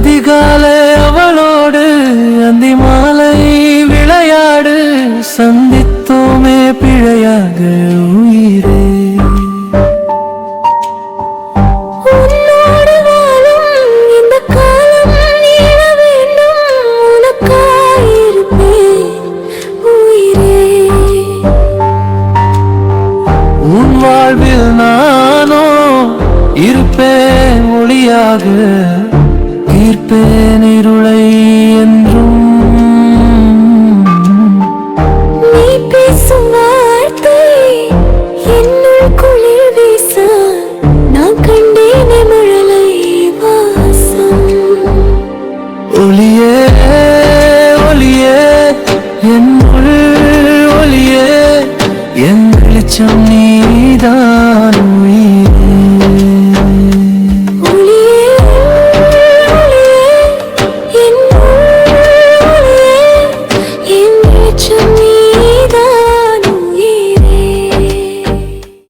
அதிகாலை அவளோடு அந்தி மாலை விளையாடு சந்தித்தோமே பிழையாக உயிரே உன் வாழ்வில் நானோ இருப்பேன் ஒளியாக தீர்ப்பேன்